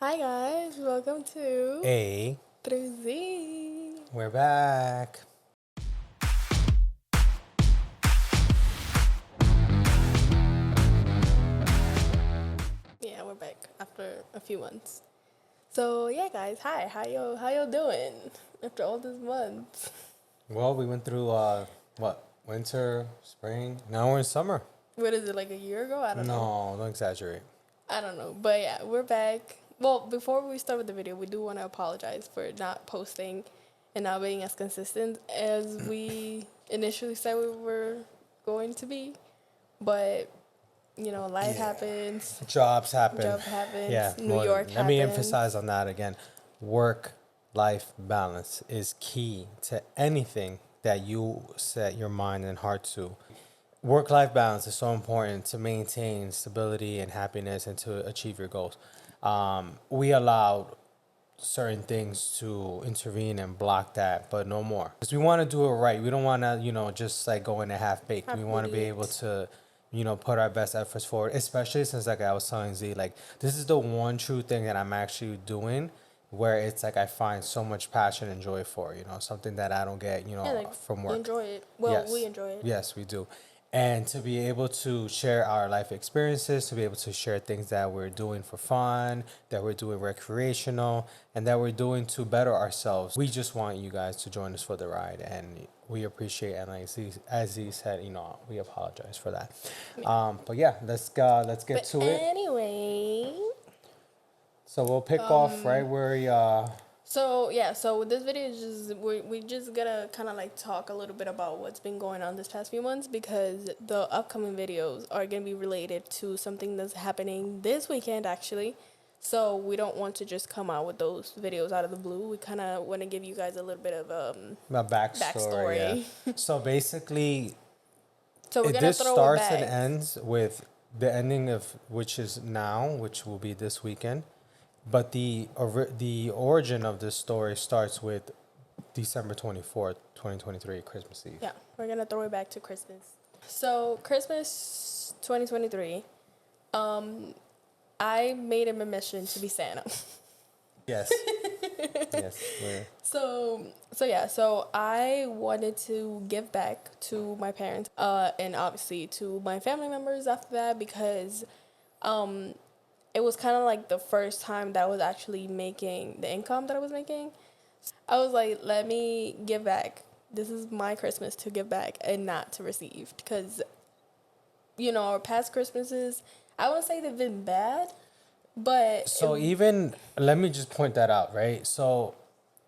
Hi guys, welcome to A. Through Z. We're back. Yeah, we're back after a few months. So yeah, guys, hi. How y'all doing after all these months? Well, we went through winter, spring. Now we're in summer. What is it, like a year ago? I don't know. No, don't exaggerate. I don't know, but yeah, we're back. Well, before we start with the video, we do want to apologize for not posting and not being as consistent as we initially said we were going to be, but life Yeah. happens. Jobs happen. Job happens. Yeah. New Well, York let me happens. emphasize on that again. Work-life balance is key to anything that you set your mind and heart to. Work-life balance is so important to maintain stability and happiness and to achieve your goals. We allowed certain things to intervene and block that, but no more. Because we want to do it right. We don't want to, just like go in a half baked. We want to be able to, put our best efforts forward, especially since, like I was telling Z, like, this is the one true thing that I'm actually doing where it's like I find so much passion and joy for, something that I don't get, Yeah, like from you work. enjoy it. Well, Yes. we enjoy it. Yes, we do. And to be able to share our life experiences, to be able to share things that we're doing for fun, that we're doing recreational, and that we're doing to better ourselves. We just want you guys to join us for the ride, and we appreciate. And as he said, we apologize for that. But yeah, let's get But to it. anyway, So we'll pick off right where so with this video is just we just gonna kind of like talk a little bit about what's been going on this past few months, because the upcoming videos are gonna be related to something that's happening this weekend actually. So we don't want to just come out with those videos out of the blue. We kind of want to give you guys a little bit of a backstory. Yeah. So basically, So we're gonna this throw it starts back. and ends with the ending of which is now, which will be this weekend. But the origin of this story starts with December 24th, 2023, Christmas Eve. Yeah, we're gonna throw it back to Christmas. So Christmas 2023, I made him a mission to be Santa. Yes. Yes. So I wanted to give back to my parents, and obviously to my family members after that, because it was kind of like the first time that I was actually making the income that I was making. I was like, let me give back. This is my Christmas to give back and not to receive. Because, our past Christmases, I wouldn't say they've been bad, but... So even, let me just point that out, right? So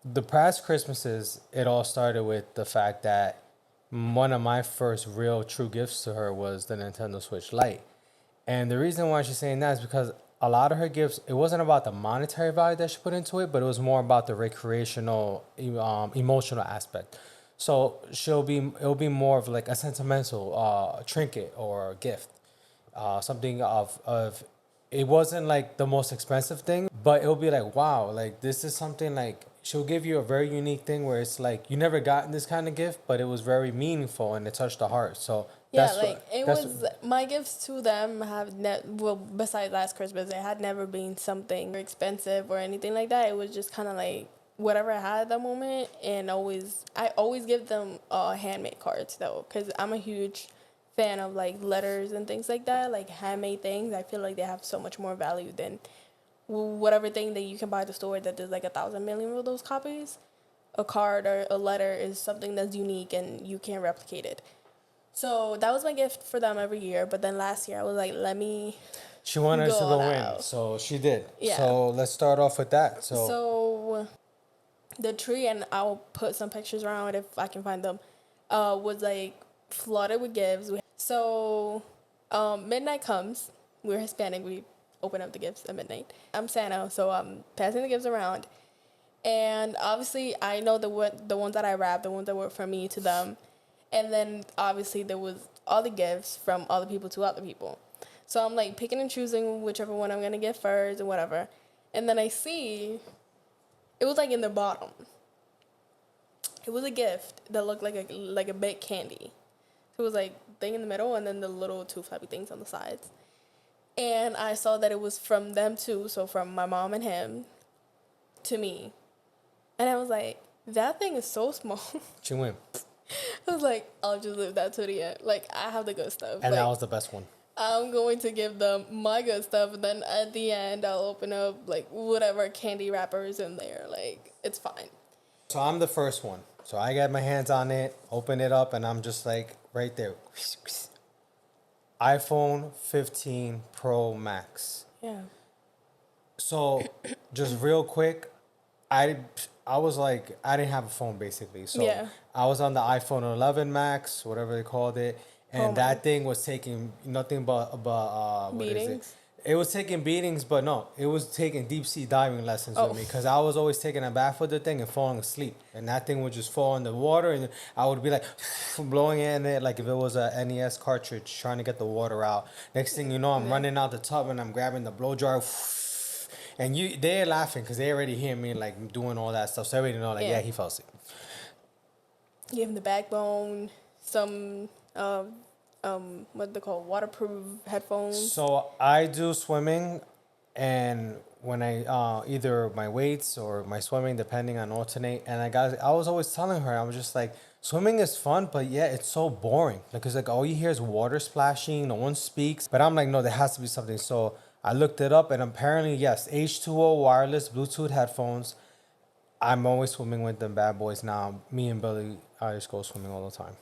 the past Christmases, it all started with the fact that one of my first real true gifts to her was the Nintendo Switch Lite. And the reason why she's saying that is because a lot of her gifts, it wasn't about the monetary value that she put into it, but it was more about the recreational, emotional aspect. So it'll be more of like a sentimental trinket or gift, something of. It wasn't like the most expensive thing, but it'll be like, wow, like this is something like she'll give you a very unique thing where it's like you never gotten this kind of gift, but it was very meaningful and it touched the heart. So Yeah, that's like what, it that's was my gifts to them well, besides last Christmas, it had never been something expensive or anything like that. It was just kind of like whatever I had at that moment, and I always give them handmade cards though, because I'm a huge fan of like letters and things like that, like handmade things. I feel like they have so much more value than whatever thing that you can buy at the store that there's like 1,000 million of those copies. A card or a letter is something that's unique and you can't replicate it. So that was my gift for them every year. But then last year I was like, let me she wanted us to all go in, out. so she did. Yeah. So let's start off with that. So the tree, and I'll put some pictures around it if I can find them, was like flooded with gifts. So midnight comes. We're Hispanic. We open up the gifts at midnight. I'm Santa, so I'm passing the gifts around. And obviously I know the ones that I wrapped, the ones that were from me to them. And then obviously there was all the gifts from other people to other people. So I'm like picking and choosing whichever one I'm going to get first and whatever. And then I see it was like in the bottom. It was a gift that looked like a big candy. So it was like thing in the middle and then the little two flappy things on the sides. And I saw that it was from them too, so from my mom and him to me. And I was like, that thing is so small. She went, I was like, I'll just leave that to the end. Like, I have the good stuff. and like, that was the best one. I'm going to give them my good stuff, and then at the end, I'll open up, like, whatever candy wrappers in there. Like, it's fine. So I'm the first one. So I got my hands on it, open it up, and I'm just like, right there. iPhone 15 Pro Max. Yeah. So, just real quick, I was like, I didn't have a phone basically. So Yeah. I was on the iPhone 11 Max, whatever they called it, and Oh, that thing was taking nothing but what is it? Beatings? It was taking beatings, but no, it was taking deep sea diving lessons Oh. with me because I was always taking a bath with the thing and falling asleep, and that thing would just fall in the water, and I would be like blowing in it like if it was a NES cartridge trying to get the water out. Next thing you know, I'm running out the tub and I'm grabbing the blow dryer. And they're laughing because they already hear me like doing all that stuff. So everybody know like, yeah, he fell asleep. Give him the backbone, some, what they call waterproof headphones. So I do swimming, and when I either my weights or my swimming, depending on alternate. And I was always telling her, I was just like, swimming is fun, but yeah, it's so boring. Like it's like all you hear is water splashing, no one speaks. But I'm like, no, there has to be something. So I looked it up, and apparently, yes, H2O wireless Bluetooth headphones. I'm always swimming with them bad boys now. Me and Billy, I just go swimming all the time.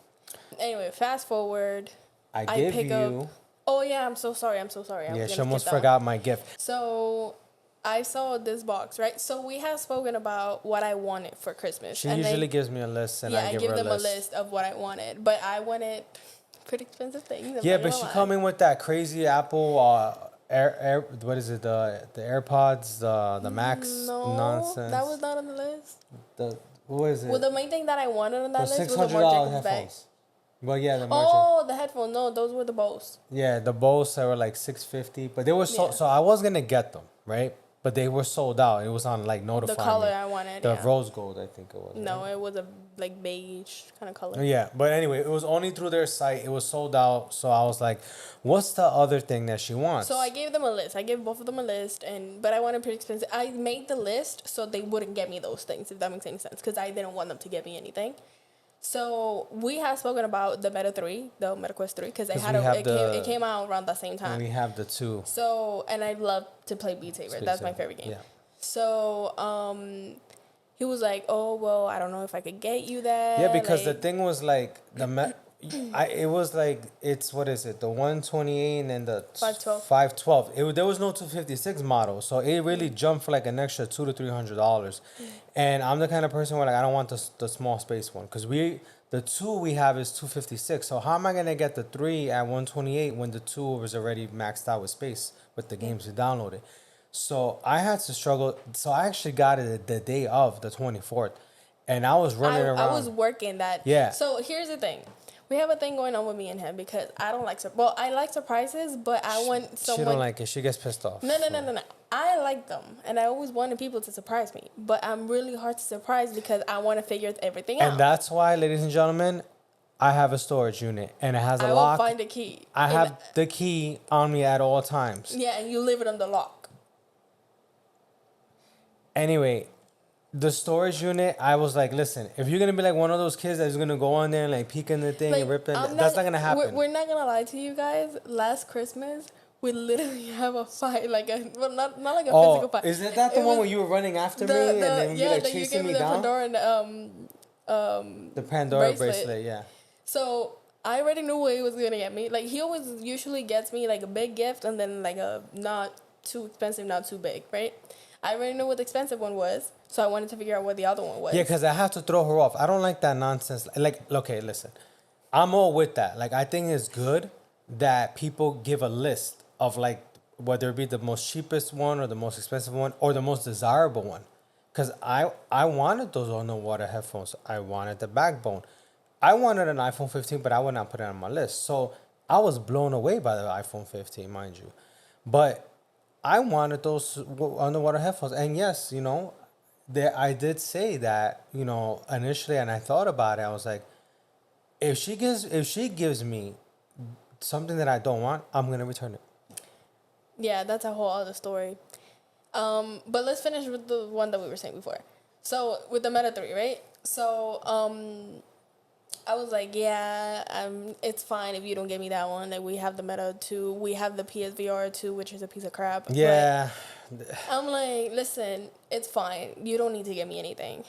Anyway, fast forward. I give pick you. up. Oh yeah, I'm so sorry. I Yeah, was she gonna almost skip that forgot my gift. one. So I saw this box, right? So we have spoken about what I wanted for Christmas. She and usually gives me a list, and yeah, I give her them a list. a list of what I wanted, but I wanted pretty expensive things. Yeah, but she coming with that crazy Apple air what is it, the AirPods, the Max No, nonsense. that was not on the list. The what is it? Well, the main thing that I wanted on that The list was the Marc $600 Jacobs bag. headphones. Well, yeah, the merchant. Oh, the headphones. No, those were the Bose. Yeah, the Bose that were like $650, but they were Yeah. so I was gonna get them, right? But they were sold out. It was on like Notify The color Me. I wanted. The yeah. rose gold, I think it was. No, right? it was a like beige kind of color. Yeah, but anyway, it was only through their site. It was sold out. So I was like, what's the other thing that she wants? So I gave them a list. I gave both of them a list, but I wanted pretty expensive. I made the list so they wouldn't get me those things, if that makes any sense, because I didn't want them to get me anything. So we have spoken about the Meta 3, the Meta Quest 3, because it came out around the same time. We have the two. So, and I love to play Beat Saber. That's my favorite game. Yeah. So, he was like, "Oh, well, I don't know if I could get you that." Yeah, because the like, thing was like it was like it's what is it, the 128 and then the 512. 512. There was no 256 model, so it really jumped for like an extra $200 to $300. And I'm the kind of person where like I don't want the small space one because the two we have is 256. So how am I gonna get the 3 at 128 when the 2 was already maxed out with space with the games we downloaded? So I had to struggle. So I actually got it the day of the 24th, and I was running around. I was working that. Yeah. So here's the thing. We have a thing going on with me and him because I don't like I like surprises, but I want someone. She don't like it. She gets pissed off. No. I like them, and I always wanted people to surprise me. But I'm really hard to surprise because I want to figure everything out. And that's why, ladies and gentlemen, I have a storage unit, and it has a lock. I will find a key. I have the key on me at all times. Yeah, and you leave it on the lock. Anyway, the storage unit, I was like, listen, if you're gonna be like one of those kids that's gonna go on there and like peek in the thing and rip it, that's not gonna happen. We're not gonna lie to you guys. Last Christmas, we literally have a fight, like not like a physical fight. Isn't that the one where you were running after me and then you like chasing me down? The Pandora bracelet, yeah. So I already knew what he was gonna get me. Like he always usually gets me like a big gift and then like a not too expensive, not too big, right? I already knew what the expensive one was, so I wanted to figure out what the other one was. Yeah, because I have to throw her off. I don't like that nonsense. Like, okay, listen. I'm all with that. Like, I think it's good that people give a list of, like, whether it be the most cheapest one or the most expensive one or the most desirable one. Because I wanted those underwater headphones. I wanted the backbone. I wanted an iPhone 15, but I would not put it on my list. So I was blown away by the iPhone 15, mind you. But I wanted those underwater headphones. And yes, you know, I did say that, you know, initially, and I thought about it. I was like, if she gives me something that I don't want, I'm going to return it. Yeah, that's a whole other story. But let's finish with the one that we were saying before. So with the Meta 3, right? So I was like, yeah, it's fine if you don't give me that one. Like we have the Meta 2, we have the PSVR 2, which is a piece of crap. Yeah. But I'm like, listen, it's fine. You don't need to give me anything.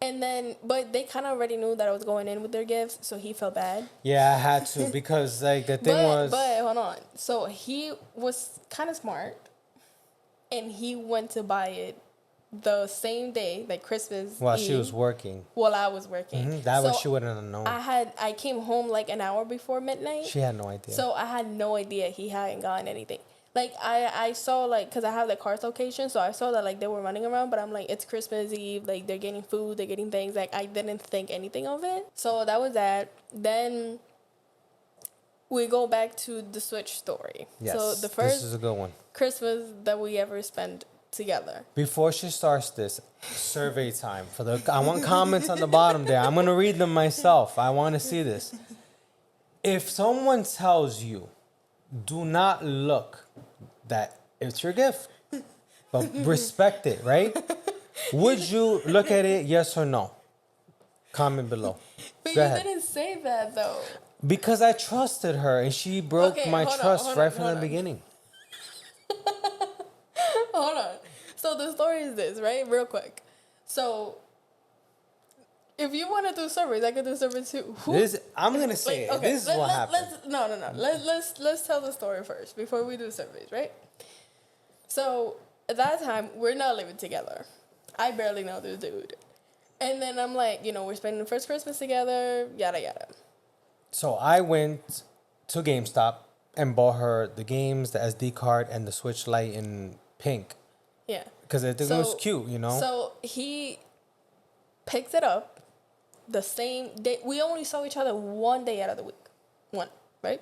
And then, but they kind of already knew that I was going in with their gifts, so he felt bad. Yeah, I had to because like the thing But hold on. So he was kind of smart, and he went to buy it the same day, like Christmas while Eve, she was working. while I was working. That way she wouldn't have known. I came home like an hour before midnight. She had no idea. So I had no idea he hadn't gotten anything. Like, I saw, like, because I have the car's location, so I saw that, like, they were running around, but I'm like, it's Christmas Eve, like, they're getting food, they're getting things, like, I didn't think anything of it. So that was that. Then we go back to the Switch story. Yes, so the first this is a good one. Christmas that we ever spent together. Before she starts this, survey time. I want comments on the bottom there. I'm going to read them myself. I want to see this. If someone tells you, do not look that it's your gift, but respect it, right? Would you look at it, yes or no? Comment below. But Go you ahead. didn't say that, though. Because I trusted her and she broke my trust right from the beginning. Hold on. So the story is this, right? Real quick. So if you want to do surveys, I could do surveys too. I'm gonna say like, okay, this is what happened. Let's tell the story first before we do surveys, right? So at that time, we're not living together. I barely know this dude. And then I'm like, we're spending the first Christmas together, yada yada. So I went to GameStop and bought her the games, the SD card, and the Switch Lite in pink. Yeah. Because I think it was cute, So he picked it up the same day. We only saw each other one day out of the week. One, right?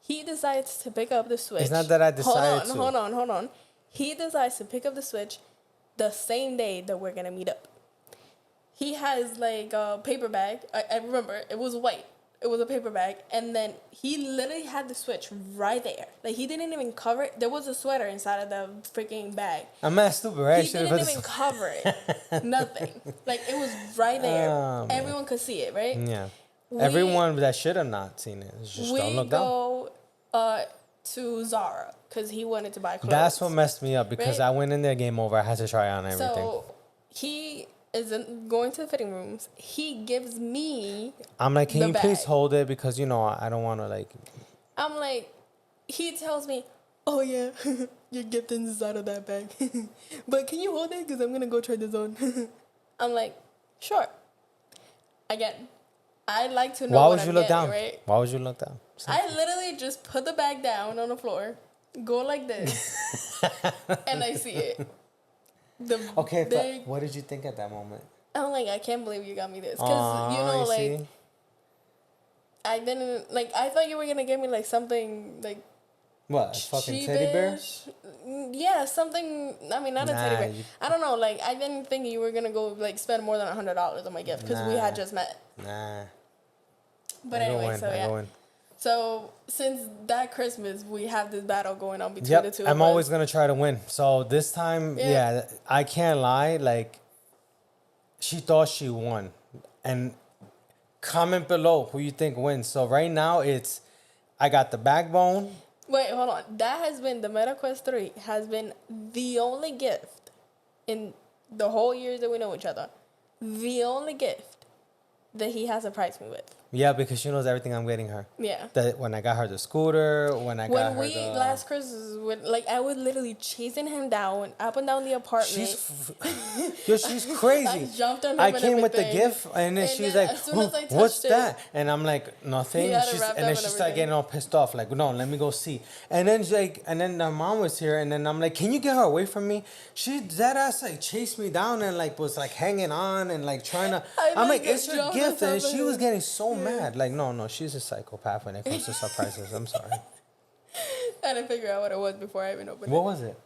He decides to pick up the Switch. It's not that I decided to. Hold on. He decides to pick up the Switch the same day that we're going to meet up. He has like a paper bag. I remember it was white. It was a paper bag. And then he literally had the Switch right there. Like, he didn't even cover it. There was a sweater inside of the freaking bag. I'm not stupid, right? He didn't even cover it. Nothing. Like, it was right there. Everyone could see it, right? Yeah. Everyone that should have not seen it. Just don't look down. We go to Zara because he wanted to buy clothes. That's what messed me up because I went in there, game over. I had to try on everything. So he isn't going to the fitting rooms. He gives me. I'm like, can you bag. please hold it because I don't want to like. I'm like, he tells me, "Oh yeah, your gift is inside of that bag, but can you hold it because I'm gonna go try this on." I'm like, sure. Again, I like to know. Why what would you I'm look getting, down? Right? Why would you look down? I literally just put the bag down on the floor, go like this, and I see it. Okay, but what did you think at that moment? I'm like, I can't believe you got me this. Because, like, see? I didn't, like, I thought you were going to give me, like, something, like, what, a fucking teddy bear? Yeah, something, I mean, not a teddy bear. I don't know, like, I didn't think you were going to go, like, spend more than $100 on my gift because we had just met. Nah. But anyway, so yeah. So, since that Christmas, we have this battle going on between the two of us. I'm always going to try to win. So, this time, I can't lie. Like, she thought she won. And comment below who you think wins. So, right now, I got the backbone. Wait, hold on. That has been, the MetaQuest 3 has been the only gift in the whole years that we know each other. The only gift that he has surprised me with. Yeah, because she knows everything I'm getting her. Yeah. That when I got her the scooter, when last Christmas, I was literally chasing him down, up and down the apartment. She's crazy. I jumped on him I came with the gift, and then she's like, "What's that?" And I'm like, "Nothing." And then she started getting all pissed off, like, "No, let me go see." And then her mom was here, and then I'm like, "Can you get her away from me?" She that ass like chased me down and like was like hanging on and like trying to. I'm like, "It's your gift," and she was getting so mad. Like, no, she's a psychopath when it comes to surprises. I'm sorry. I didn't figure out what it was before I even opened it. What was it?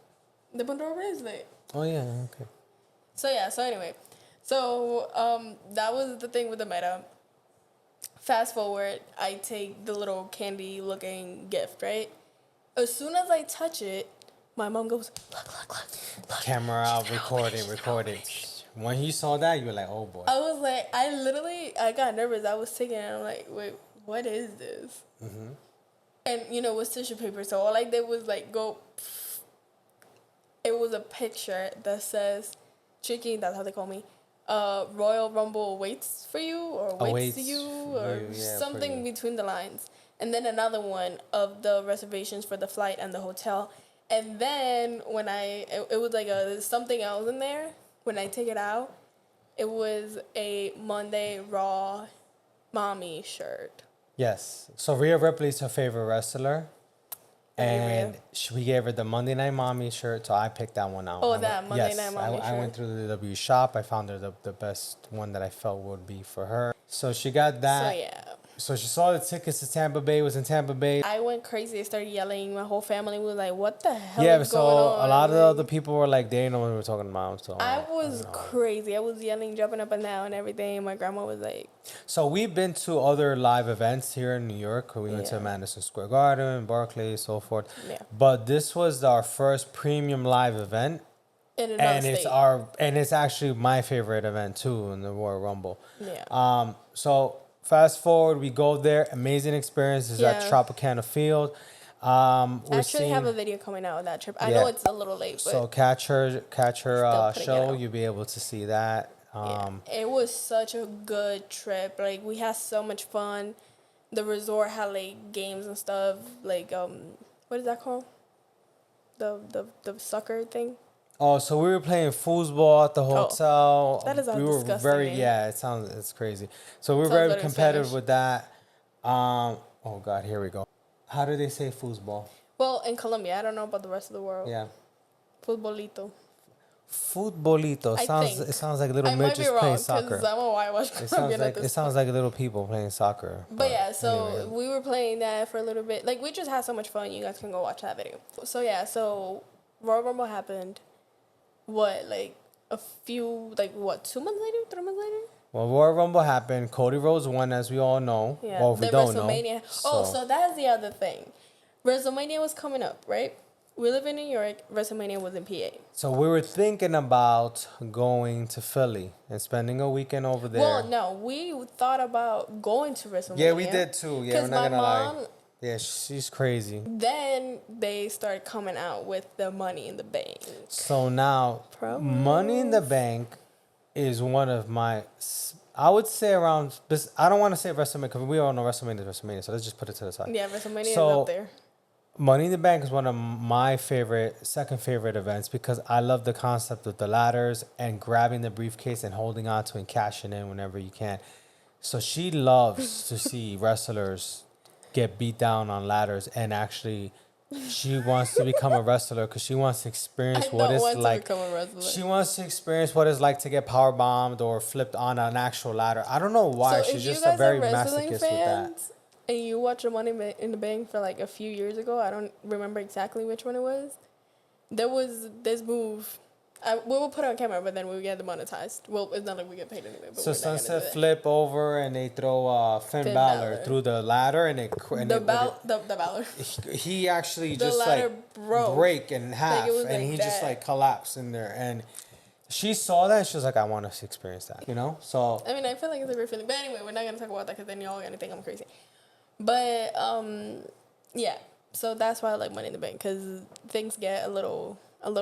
The Pandora bracelet. Oh, yeah, okay. So anyway. So, that was the thing with the Meta. Fast forward, I take the little candy-looking gift, right? As soon as I touch it, my mom goes, look. Camera out, recording. When you saw that, you were like, oh boy. I was like, I got nervous. I was taking it. I'm like, wait, what is this? Mm-hmm. And, it was tissue paper. So all I did was, like, go. It was a picture that says, Chicky, that's how they call me, Royal Rumble waits for you, or waits to you, or something between the lines. And then another one of the reservations for the flight and the hotel. And then when it was like something else in there. When I take it out, it was a Monday Raw mommy shirt. Yes. So Rhea Ripley's her favorite wrestler. And we gave her the Monday Night Mommy shirt, so I picked that one out. Oh, that Monday Night Mommy shirt. I went through the W shop. I found her the best one that I felt would be for her. So she got that. So, yeah. So she saw the tickets to Tampa Bay. It was in Tampa Bay. I went crazy. I started yelling. My whole family was like, what the hell is going on? A lot of the other people were like, they didn't know what we were talking about. So I was crazy. I was yelling, jumping up and down and everything. My grandma was like... So we've been to other live events here in New York. We went to Madison Square Garden, Barclays, so forth. Yeah. But this was our first premium live event. In another state. It's actually my favorite event too in the Royal Rumble. Yeah. So fast forward, we go there. Amazing experience. It's at Tropicana Field. I actually have a video coming out of that trip. I know it's a little late, but so catch her show. You'll be able to see that. It was such a good trip. Like, we had so much fun. The resort had like games and stuff. Like what is that called? The soccer thing. Oh, so we were playing foosball at the hotel. That is disgusting. It's crazy. So we were very competitive with that. Oh God, here we go. How do they say foosball? Well, in Colombia, I don't know about the rest of the world. Yeah. Futbolito. It sounds like little midgets playing soccer. I'm a whitewash Colombian. It sounds like little people playing soccer. But yeah, so anyway. We were playing that for a little bit. Like, we just had so much fun. You guys can go watch that video. So yeah, Royal Rumble happened. What, like a few, like what, 2 months later, 3 months later? Well, Royal Rumble happened. Cody Rhodes won, as we all know. Yeah. Well, if we don't know. So that's the other thing. WrestleMania was coming up, right? We live in New York. WrestleMania was in PA. So we were thinking about going to Philly and spending a weekend over there. Well, no, we thought about going to WrestleMania. Yeah, we did too. Yeah, we're not gonna lie. Yeah, she's crazy. Then they started coming out with the Money in the Bank. So now, Money in the Bank is one of my, I would say around, I don't want to say WrestleMania because we all know WrestleMania is WrestleMania, so let's just put it to the side. Yeah, WrestleMania is up there. Money in the Bank is one of my second favorite events because I love the concept of the ladders and grabbing the briefcase and holding on to and cashing in whenever you can. So she loves to see wrestlers get beat down on ladders, and actually she wants to become a wrestler because she wants to experience what it's like. She wants to experience what it's like to get power bombed or flipped on an actual ladder. I don't know why. She's just a very masochist with that. And you watch the Money in the Bank for like a few years ago. I don't remember exactly which one it was. There was this move. We will put it on camera, but then we get demonetized. Well, it's not like we get paid anyway. But so Sunset flip over and they throw Finn Balor through the ladder and the Balor. He actually the just ladder like break in half and he just like collapsed in there. And she saw that and she was like, I want to experience that, you know? So I mean, I feel like it's a great feeling. But anyway, we're not going to talk about that because then y'all are going to think I'm crazy. But yeah, so that's why I like Money in the Bank because things get a little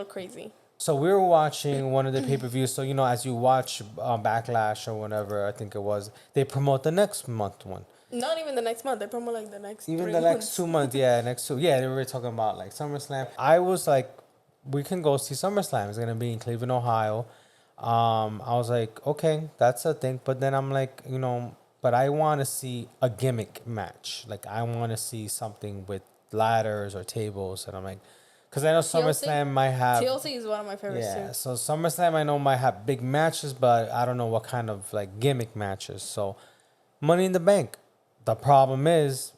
crazy. So we were watching one of the pay-per-views. So, you know, as you watch Backlash or whatever, I think it was, they promote the next month one. Not even the next month. They promote like the next even the next 2 months. Yeah, next two. Yeah, they were talking about like SummerSlam. I was like, we can go see SummerSlam. It's going to be in Cleveland, Ohio. I was like, okay, that's a thing. But then I'm like, you know, but I want to see a gimmick match. Like, I want to see something with ladders or tables. And I'm like, because I know SummerSlam might have... TLC is one of my favorites, too. Yeah, so SummerSlam I know might have big matches, but I don't know what kind of, like, gimmick matches. So, Money in the Bank. The problem is...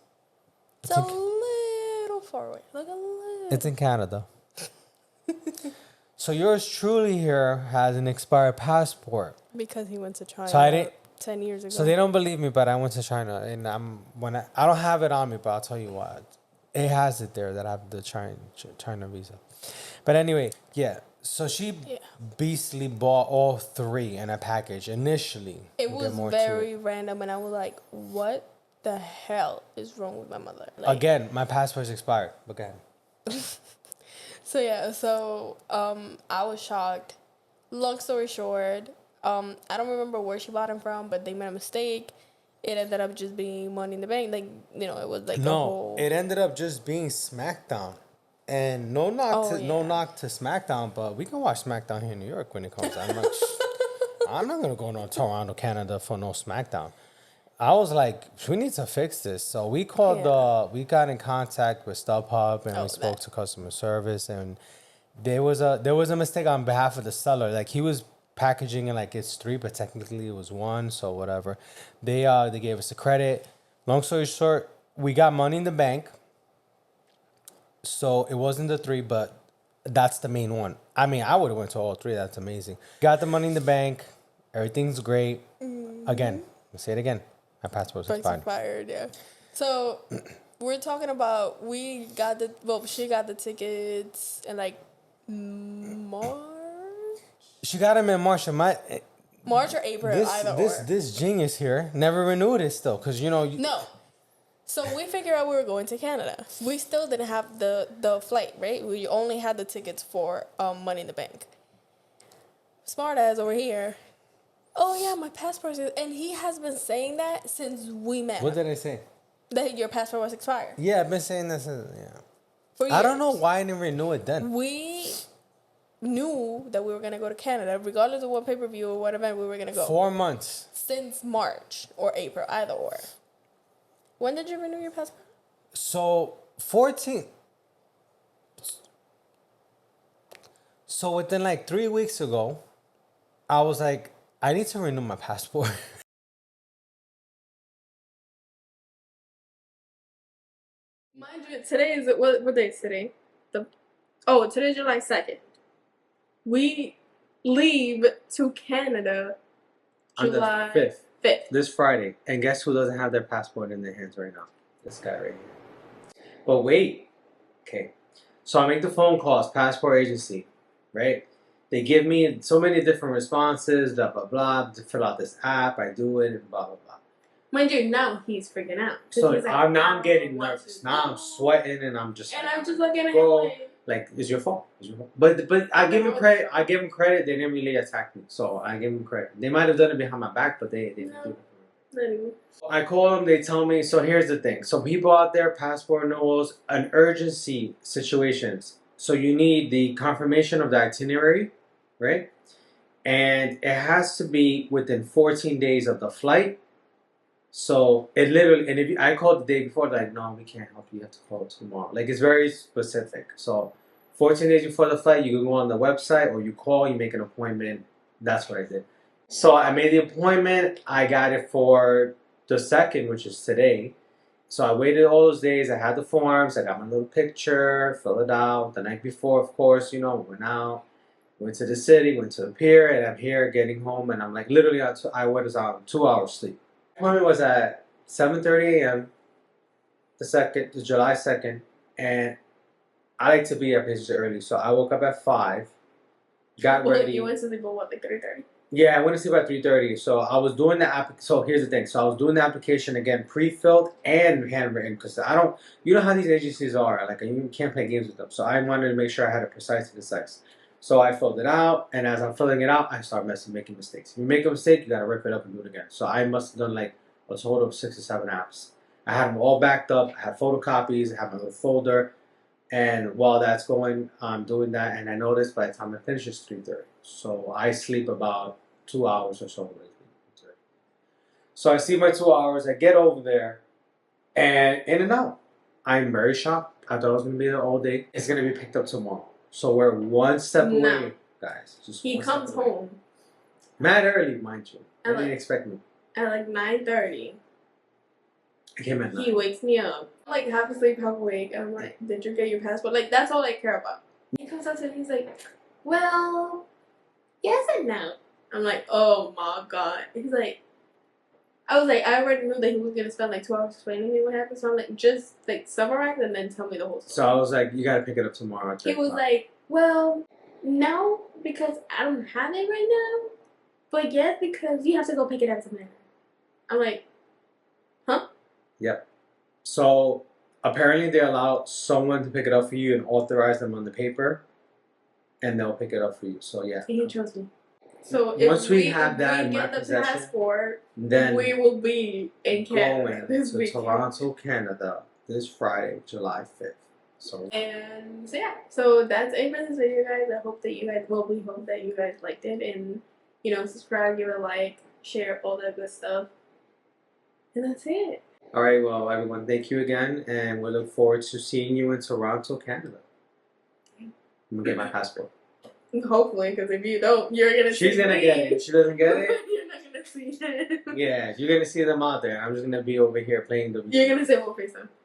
It's a little far away. Like a little... It's in Canada. So, yours truly here has an expired passport. Because he went to China so 10 years ago. So, they don't believe me, but I went to China. And I don't have it on me, but I'll tell you what. It has it there that I have the China visa. But anyway, yeah. So she beastly bought all three in a package initially. It was very random, and I was like, "What the hell is wrong with my mother?" Like, again, my passport's expired. But go ahead. So yeah, I was shocked. Long story short, I don't remember where she bought them from, but they made a mistake. It ended up just being Money in the Bank. Like, you know, it was like a whole... it ended up just being SmackDown. And no knock to SmackDown, but we can watch SmackDown here in New York when it comes out. I'm not gonna go to Toronto, Canada for no SmackDown. I was like, we need to fix this. So we called we got in contact with StubHub and we spoke to customer service, and there was a mistake on behalf of the seller. Like, he was packaging it like it's 3, but technically it was 1, so whatever. They gave us the credit. Long story short, we got Money in the Bank. So it wasn't the 3, but that's the main one. I mean, I would have went to all 3. That's amazing. Got the Money in the Bank. Everything's great. Again, I'll say it again. My passport's expired. Yeah. So we're talking about she got the tickets in like March. She got them in March. March or April, this genius here never renewed it still, because no. So we figured out we were going to Canada. We still didn't have the flight, right? We only had the tickets for Money in the Bank. Smart ass over here. Oh yeah, my passport is... And he has been saying that since we met. What did I say? That your passport was expired. Yeah, I've been saying that since, I don't know why I didn't renew it then. We knew that we were going to go to Canada, regardless of what pay-per-view or what event we were going to go. 4 months. Since March or April, either or. When did you renew your passport? So, 14. So, within like 3 weeks ago, I was like, I need to renew my passport. Mind you, today is... What day is today? Today's July 2nd. We leave to Canada July 5th. This Friday. And guess who doesn't have their passport in their hands right now? This guy right here. But wait. Okay. So I make the phone calls, passport agency, right? They give me so many different responses, blah, blah, blah, to fill out this app. I do it, and blah, blah, blah. Mind you, now he's freaking out. So like, I'm getting nervous. Now I'm sweating, and I'm just... And I'm just looking at him like, it's your fault. But I give him credit. I give him credit. They didn't really attack me, so I give him credit. They might have done it behind my back, but they didn't do it. I call them. They tell me. So here's the thing. So people out there, passport renewals, an urgency situations. So you need the confirmation of the itinerary, right? And it has to be within 14 days of the flight. So it literally, and if I called the day before, like, no, we can't help you. You have to call tomorrow. Like, it's very specific. So 14 days before the flight, you can go on the website, or you call, you make an appointment. That's what I did. So I made the appointment. I got it for the 2nd, which is today. So I waited all those days. I had the forms. I got my little picture, fill it out. The night before, of course, went out, went to the city, went to the pier, and I'm here getting home, and I'm like, literally, I was on 2 hours sleep. The appointment was at 7:30 a.m. the July 2nd, and I like to be up early, so I woke up at 5, got ready. You went to sleep at what, like 3:30? Yeah, I went to sleep at 3:30. So I was doing so here's the thing. So I was doing the application again, pre-filled and handwritten, because you know how these agencies are. Like, you can't play games with them. So I wanted to make sure I had it precise and concise. So I filled it out, and as I'm filling it out, I start making mistakes. If you make a mistake, you gotta rip it up and do it again. So I must have done like a total of 6 or 7 apps. I had them all backed up. I had photocopies. I had my little folder. And while that's going, I'm doing that, and I noticed by the time I finish, it's 3:30. So I sleep about 2 hours or so. So I sleep my 2 hours. I get over there, and in and out. I'm very shocked. I thought I was going to be there all day. It's going to be picked up tomorrow. So we're one step away, guys. He comes home. Mad early, mind you. I didn't expect me. At like 9:30. I came at 9. He wakes me up. I'm like half asleep, half awake. And I'm like, did you get your passport? Like, that's all I care about. He comes out to me, he's like, well, yes and no. I'm like, oh my God. He's like, I was like, I already knew that he was gonna spend like 2 hours explaining to me what happened. So I'm like, just like summarize and then tell me the whole story. So I was like, you gotta pick it up tomorrow. He was like, well, no, because I don't have it right now. But yes, because you have to go pick it up tomorrow. I'm like, huh? Yep. So apparently they allow someone to pick it up for you and authorize them on the paper, and they'll pick it up for you. So yeah. He trusts me. So once we have that in my get the possession, passport, then we will be in Canada going this to weekend. Toronto, Canada, this Friday, July 5th. So So that's it for this video, guys. I hope that you guys, well, we hope that you guys liked it, and subscribe, give it a like, share, all that good stuff, and that's it. All right, well, everyone, thank you again, and we look forward to seeing you in Toronto, Canada. I'm gonna get my passport. Hopefully, because if you don't, you're gonna. She's gonna get it. If she doesn't get it, you're not gonna see it. Yeah, you're gonna see them out there. I'm just gonna be over here playing the. You're gonna say, "Well, FaceTime."